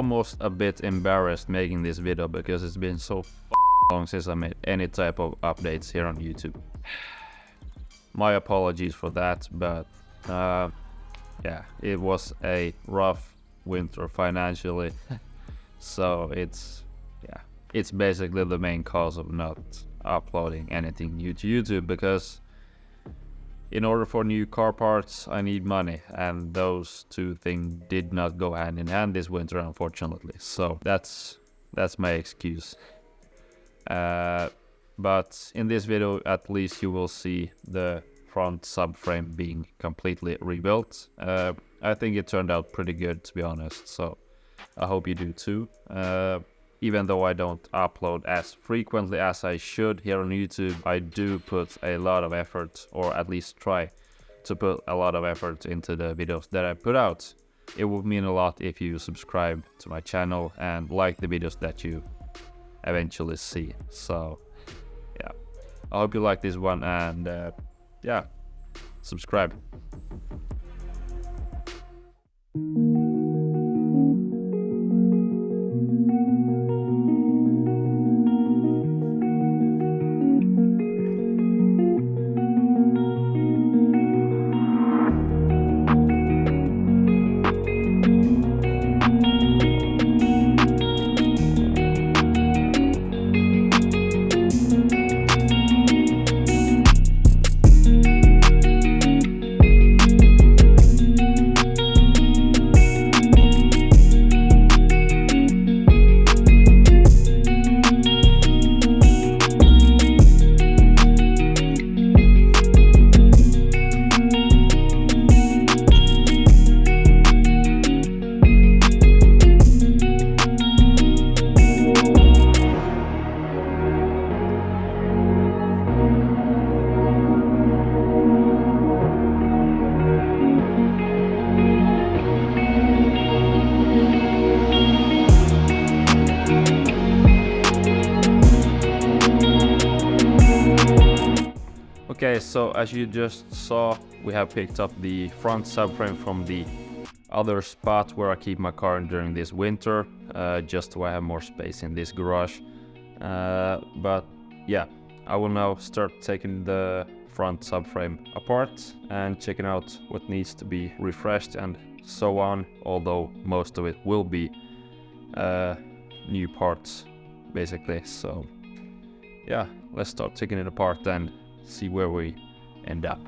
almost a bit embarrassed making this video because it's been so long since I made any type of updates here on YouTube. My apologies for that, but yeah, it was a rough winter financially. So it's basically the main cause of not uploading anything new to YouTube, because in order for new car parts I need money, and those two things did not go hand in hand this winter, unfortunately. So that's my excuse. But in this video at least you will see the front subframe being completely rebuilt. I think it turned out pretty good, to be honest, so I hope you do too. Even though I don't upload as frequently as I should here on YouTube, I do put a lot of effort, or at least try to put a lot of effort into the videos that I put out. It would mean a lot if you subscribe to my channel and like the videos that you eventually see. So yeah, I hope you like this one, and yeah, subscribe. Okay, so as you just saw, we have picked up the front subframe from the other spot where I keep my car during this winter, just so I have more space in this garage. But yeah, I will now start taking the front subframe apart and checking out what needs to be refreshed and so on, although most of it will be new parts basically. So yeah, let's start taking it apart and see where we end up.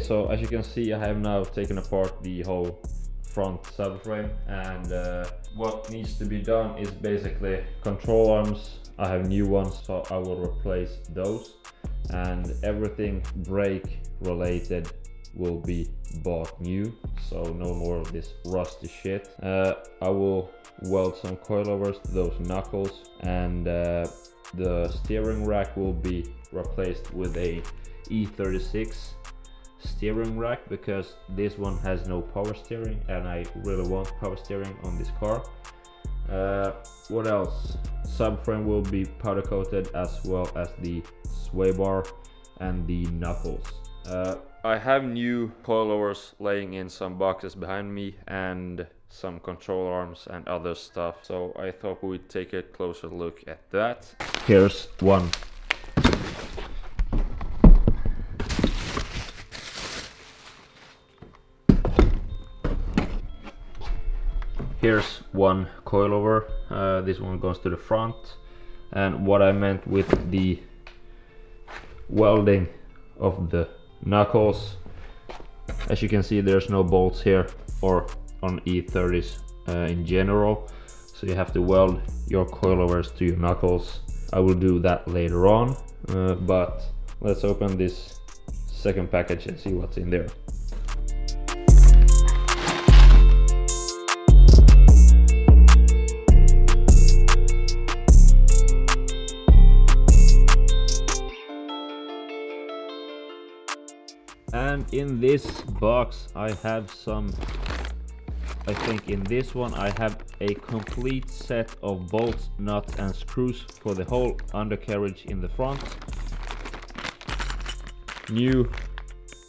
so as you can see, I have now taken apart the whole front subframe, and what needs to be done is basically control arms. I have new ones, so I will replace those, and everything brake related will be bought new, so no more of this rusty shit. I will weld some coilovers to those knuckles, and the steering rack will be replaced with a E36 steering rack, because this one has no power steering and I really want power steering on this car. What else? Subframe will be powder coated, as well as the sway bar and the knuckles. I have new coilovers laying in some boxes behind me, and some control arms and other stuff, so I thought we'd take a closer look at that. Here's one. Here's one coilover. This one goes to the front, and what I meant with the welding of the knuckles, as you can see, there's no bolts here, or on E30s in general, so you have to weld your coilovers to your knuckles. I will do that later on, but let's open this second package and see what's in there. And in this box I have some, I think in this one I have a complete set of bolts, nuts and screws for the whole undercarriage in the front. New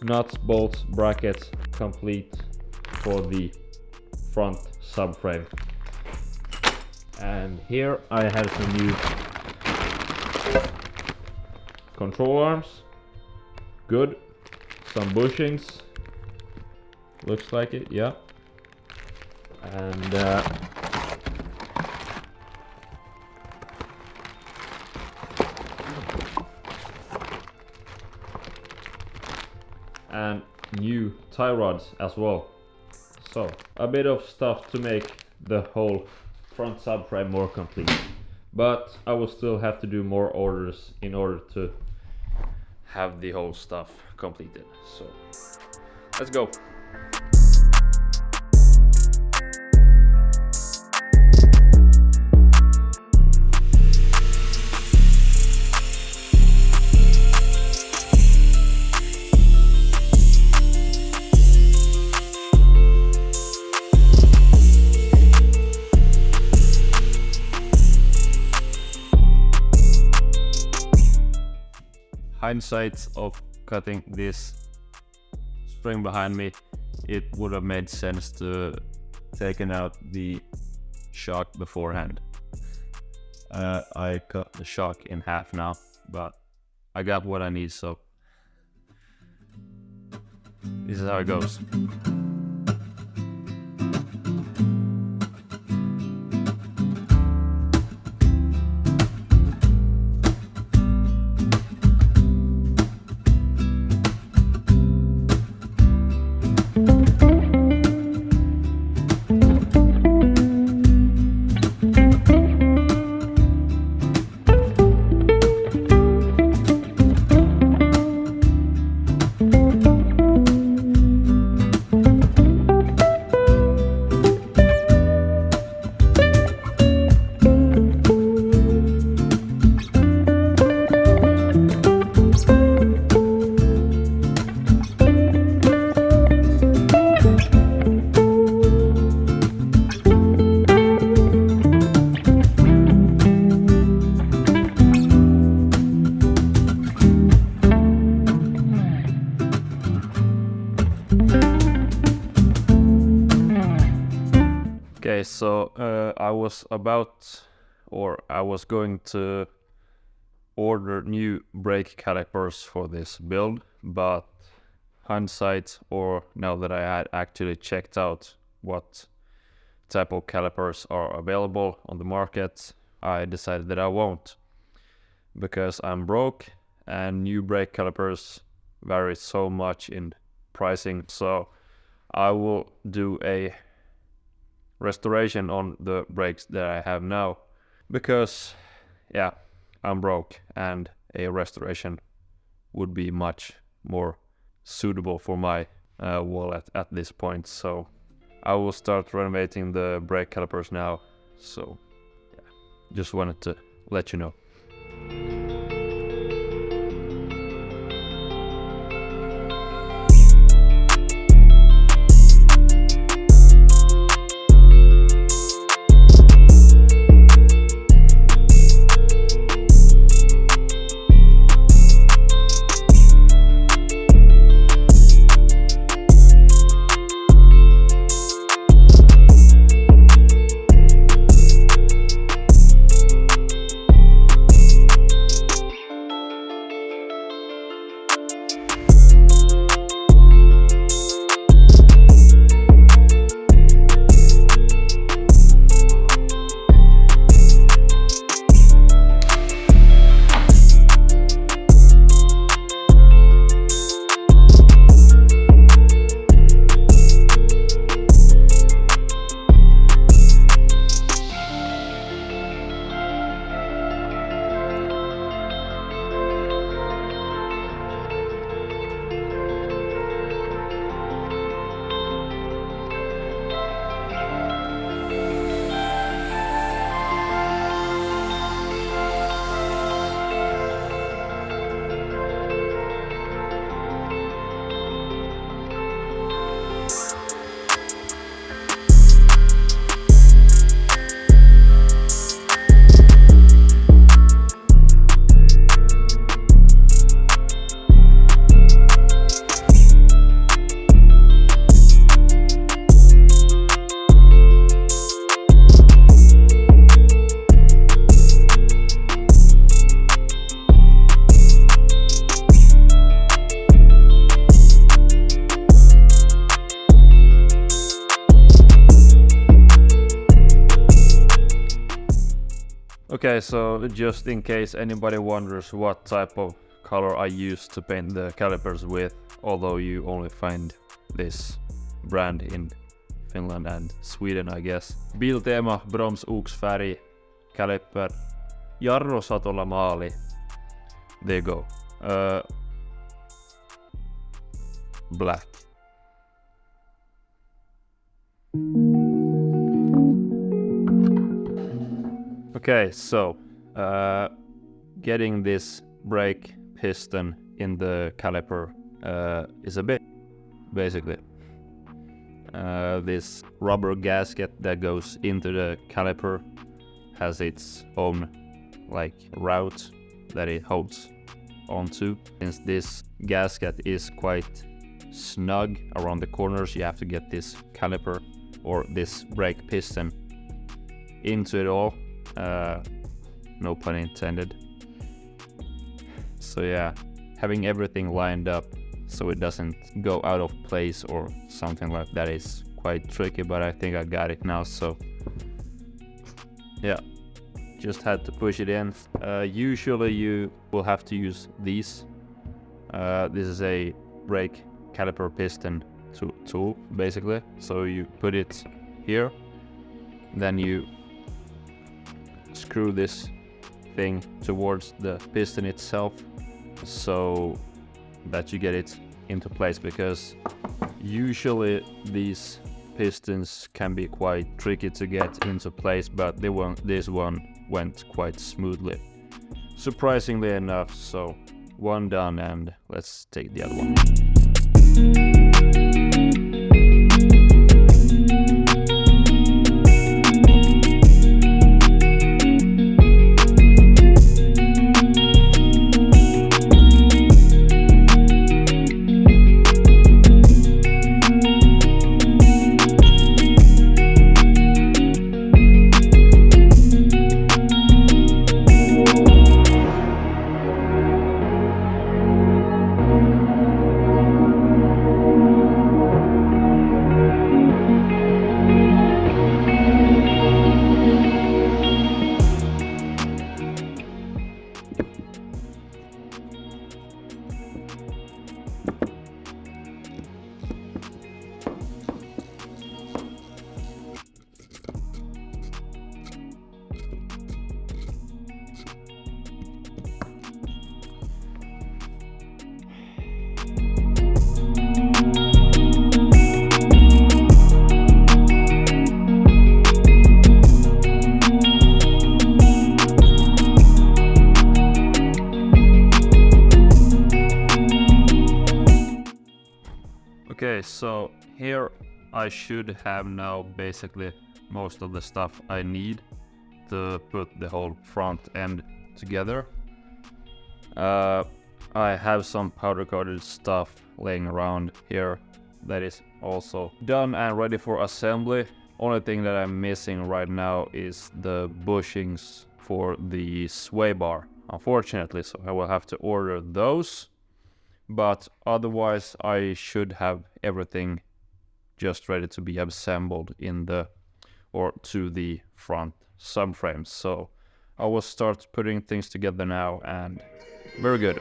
nuts, bolts, brackets, complete for the front subframe. And here I have some new control arms. Good. Some bushings, looks like it, yeah. And new tie rods as well. So a bit of stuff to make the whole front subframe more complete, but I will still have to do more orders in order to have the whole stuff completed. So let's go. Hindsight of cutting this spring behind me, it would have made sense to taken out the shock beforehand. I cut the shock in half now, but I got what I need, so this is how it goes. Okay, so I was going to order new brake calipers for this build, but hindsight, or now that I had actually checked out what type of calipers are available on the market, I decided that I won't, because I'm broke and new brake calipers vary so much in pricing, so I will do a restoration on the brakes that I have now, because yeah, I'm broke and a restoration would be much more suitable for my wallet at this point. So I will start renovating the brake calipers now. So yeah, just wanted to let you know. Okay, so just in case anybody wonders what type of color I use to paint the calipers with, although you only find this brand in Finland and Sweden, I guess. Biltema Broms Oaks-färg kaliper, jarrosatolla maali. There you go. Black. Okay, so getting this brake piston in the caliper is a bit, basically. This rubber gasket that goes into the caliper has its own like route that it holds onto. Since this gasket is quite snug around the corners, you have to get this caliper or this brake piston into it all. No pun intended. So yeah, having everything lined up so it doesn't go out of place or something like that is quite tricky, but I think I got it now. So yeah, just had to push it in. Usually you will have to use these. This is a brake caliper piston tool basically. So you put it here, then you screw this thing towards the piston itself so that you get it into place, because usually these pistons can be quite tricky to get into place, but this one went quite smoothly, surprisingly enough. So one done, and let's take the other one. So here I should have now basically most of the stuff I need to put the whole front end together. I have some powder coated stuff laying around here that is also done and ready for assembly. Only thing that I'm missing right now is the bushings for the sway bar, unfortunately, so I will have to order those. But otherwise I should have everything just ready to be assembled in the or to the front subframes. So I will start putting things together now, and very good.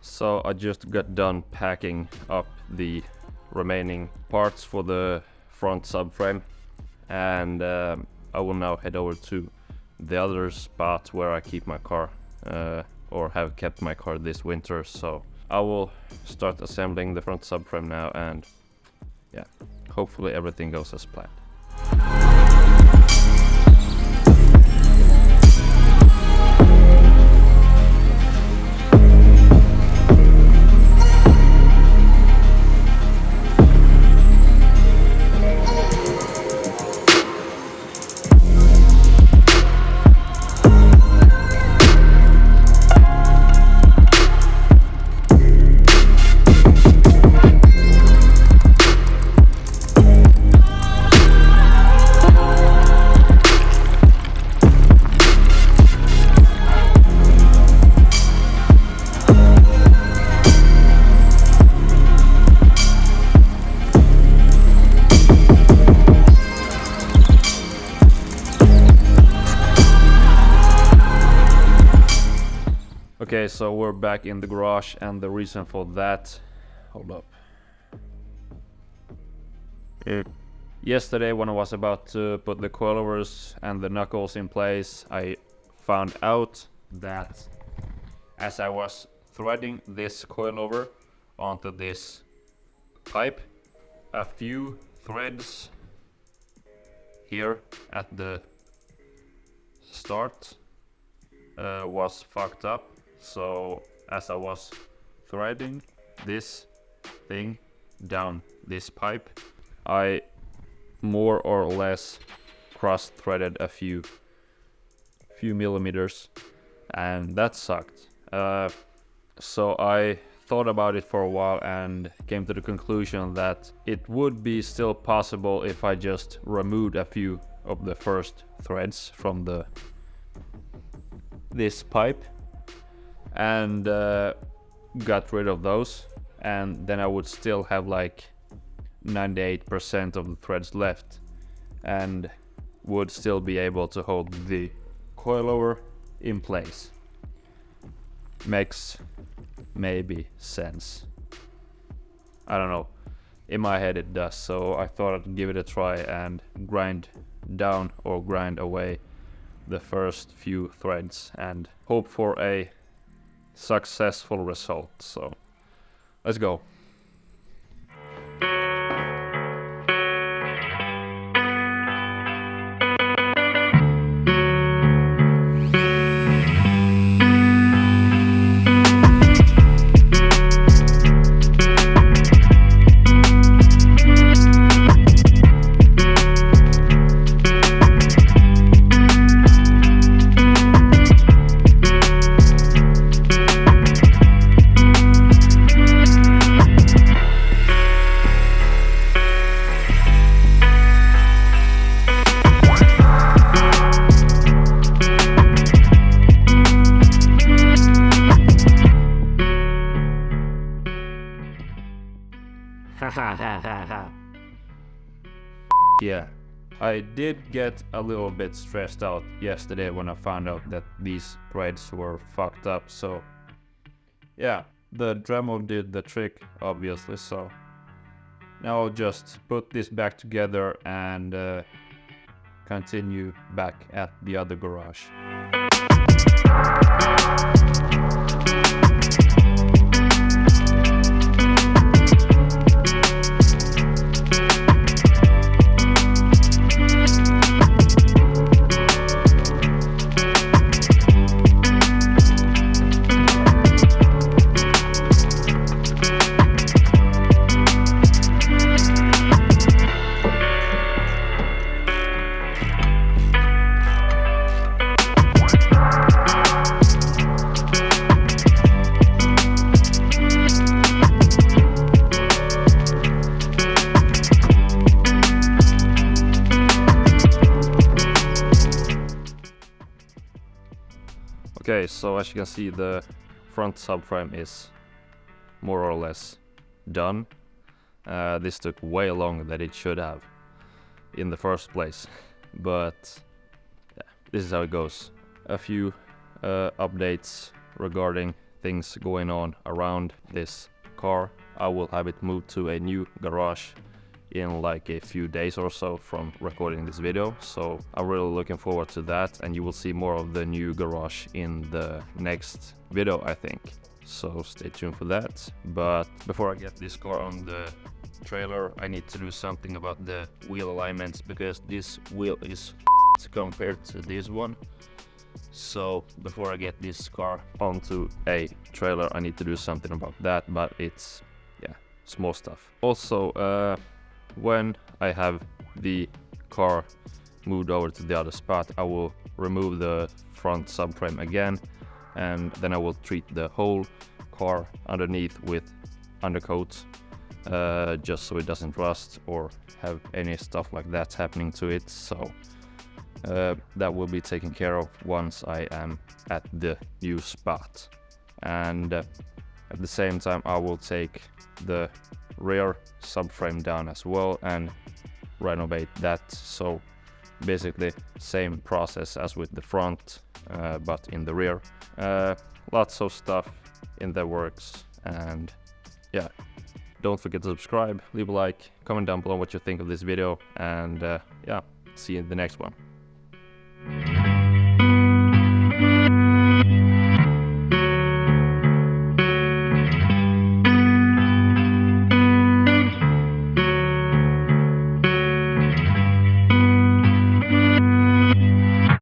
So I just got done packing up the remaining parts for the front subframe, and I will now head over to the other spot where I keep my car, or have kept my car this winter. So I will start assembling the front subframe now, and yeah, hopefully everything goes as planned. Okay, so we're back in the garage, and the reason for that, hold up. Yesterday when I was about to put the coilovers and the knuckles in place, I found out that as I was threading this coilover onto this pipe, a few threads here at the start was fucked up. So as I was threading this thing down this pipe, I more or less cross-threaded a few millimeters, and that sucked. So I thought about it for a while and came to the conclusion that it would be still possible if I just removed a few of the first threads from this pipe and got rid of those, and then I would still have like 98% of the threads left and would still be able to hold the coilover in place. Makes maybe sense. I don't know. In my head it does, so I thought I'd give it a try and grind down or grind away the first few threads and hope for a successful result. So let's go. Yeah, I did get a little bit stressed out yesterday when I found out that these threads were fucked up, so yeah, the Dremel did the trick, obviously. So now I'll just put this back together and continue back at the other garage. Okay, so as you can see, the front subframe is more or less done. This took way longer than it should have in the first place, but yeah, this is how it goes. A few updates regarding things going on around this car. I will have it moved to a new garage in like a few days or so from recording this video, so I'm really looking forward to that, and you will see more of the new garage in the next video, I think, so stay tuned for that. But before I get this car on the trailer, I need to do something about the wheel alignments, because this wheel is compared to this one. So before I get this car onto a trailer, I need to do something about that, but it's, yeah, small stuff. Also, when I have the car moved over to the other spot, I will remove the front subframe again, and then I will treat the whole car underneath with undercoat, just so it doesn't rust or have any stuff like that happening to it. So that will be taken care of once I am at the new spot. And at the same time, I will take the rear subframe down as well and renovate that. So basically same process as with the front, but in the rear. Lots of stuff in the works, and yeah, don't forget to subscribe, leave a like, comment down below what you think of this video, and yeah, see you in the next one.